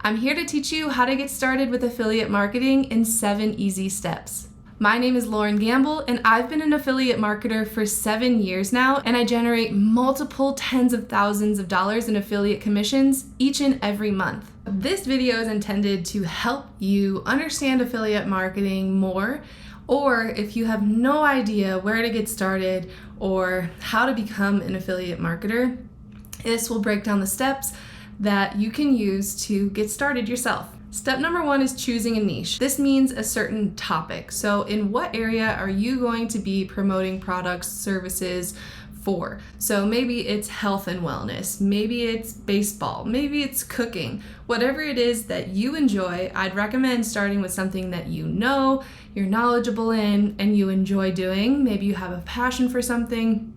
I'm here to teach you how to get started with affiliate marketing in 7 easy steps. My name is Lauren Gamble, and I've been an affiliate marketer for 7 years now, and I generate multiple tens of thousands of dollars in affiliate commissions each and every month. This video is intended to help you understand affiliate marketing more, or if you have no idea where to get started or how to become an affiliate marketer, this will break down the steps that you can use to get started yourself. Step number 1 is choosing a niche. This means a certain topic. So in what area are you going to be promoting products, services for? So maybe it's health and wellness, maybe it's baseball, maybe it's cooking. Whatever it is that you enjoy, I'd recommend starting with something that you know, you're knowledgeable in, and you enjoy doing. Maybe you have a passion for something.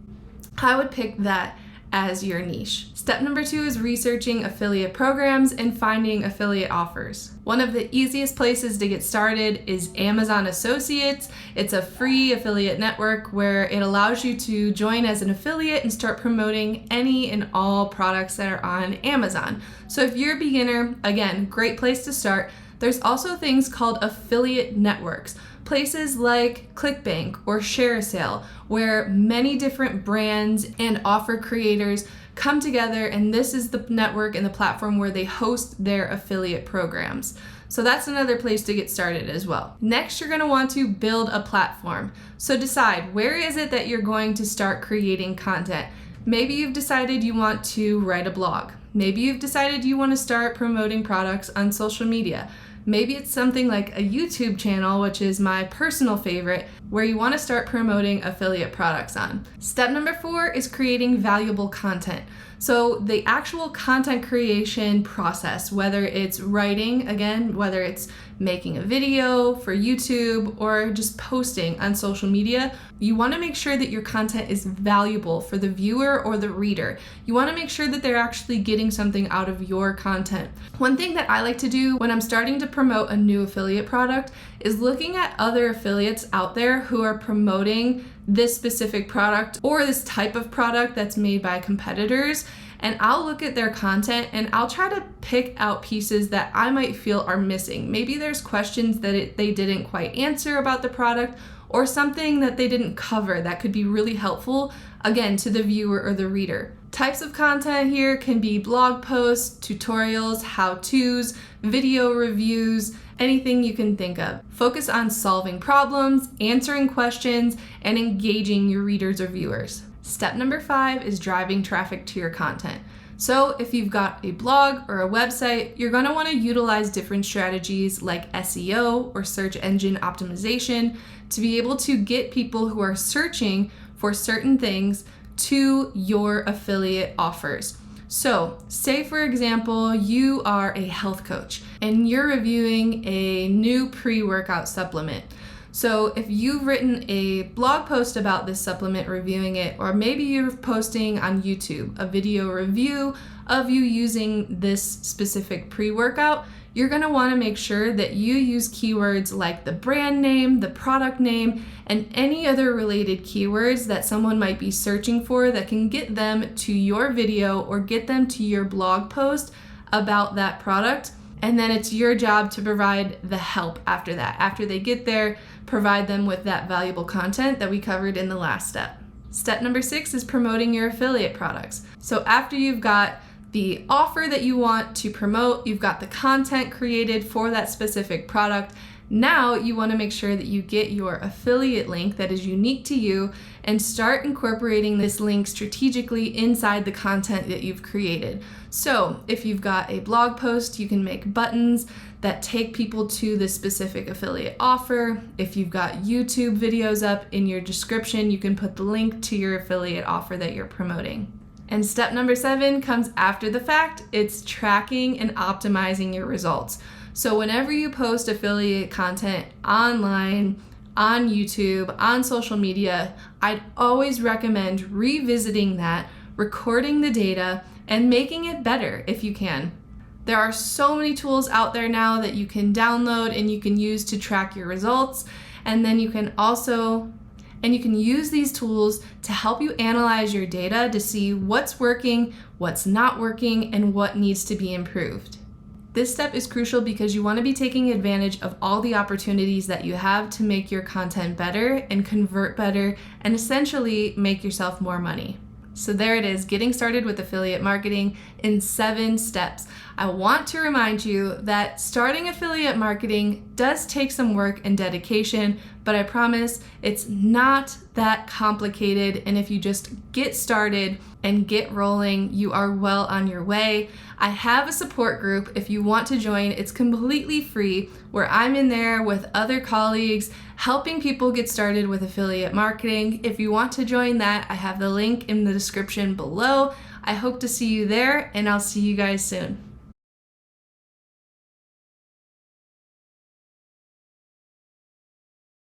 I would pick that as your niche. Step number 2 is researching affiliate programs and finding affiliate offers. One of the easiest places to get started is Amazon Associates. It's a free affiliate network where it allows you to join as an affiliate and start promoting any and all products that are on Amazon. So if you're a beginner, again, great place to start. There's also things called affiliate networks. Places like ClickBank or ShareASale, where many different brands and offer creators come together, and this is the network and the platform where they host their affiliate programs. So that's another place to get started as well. Next, you're going to want to build a platform. So decide, where is it that you're going to start creating content? Maybe you've decided you want to write a blog. Maybe you've decided you want to start promoting products on social media. Maybe it's something like a YouTube channel, which is my personal favorite, where you want to start promoting affiliate products on. Step number 4 is creating valuable content. So the actual content creation process, whether it's writing, again, whether it's making a video for YouTube or just posting on social media, you want to make sure that your content is valuable for the viewer or the reader. You want to make sure that they're actually getting something out of your content. One thing that I like to do when I'm starting to promote a new affiliate product is looking at other affiliates out there who are promoting this specific product or this type of product that's made by competitors, and I'll look at their content and I'll try to pick out pieces that I might feel are missing. Maybe there's questions that they didn't quite answer about the product, or something that they didn't cover that could be really helpful, again, to the viewer or the reader. Types of content here can be blog posts, tutorials, how-tos, video reviews, anything you can think of. Focus on solving problems, answering questions, and engaging your readers or viewers. Step number 5 is driving traffic to your content. So if you've got a blog or a website, you're going to want to utilize different strategies like SEO or search engine optimization to be able to get people who are searching for certain things to your affiliate offers. So say for example, you are a health coach and you're reviewing a new pre-workout supplement. So if you've written a blog post about this supplement, reviewing it, or maybe you're posting on YouTube a video review of you using this specific pre-workout, you're going to want to make sure that you use keywords like the brand name, the product name, and any other related keywords that someone might be searching for that can get them to your video or get them to your blog post about that product. And then it's your job to provide the help after that. After they get there, provide them with that valuable content that we covered in the last step. Step number 6 is promoting your affiliate products. So after you've got the offer that you want to promote, you've got the content created for that specific product, now you want to make sure that you get your affiliate link that is unique to you and start incorporating this link strategically inside the content that you've created. So if you've got a blog post, you can make buttons that take people to the specific affiliate offer. If you've got YouTube videos up, in your description, you can put the link to your affiliate offer that you're promoting. And step number 7 comes after the fact. It's tracking and optimizing your results. So whenever you post affiliate content online, on YouTube, on social media, I'd always recommend revisiting that, recording the data, and making it better if you can. There are so many tools out there now that you can download and you can use to track your results. And then you can use these tools to help you analyze your data to see what's working, what's not working, and what needs to be improved. This step is crucial because you want to be taking advantage of all the opportunities that you have to make your content better and convert better and essentially make yourself more money. So there it is, getting started with affiliate marketing in 7 steps. I want to remind you that starting affiliate marketing does take some work and dedication, but I promise it's not that complicated. And if you just get started and get rolling, you are well on your way. I have a support group if you want to join. It's completely free, where I'm in there with other colleagues helping people get started with affiliate marketing. If you want to join that, I have the link in the description below. I hope to see you there, and I'll see you guys soon.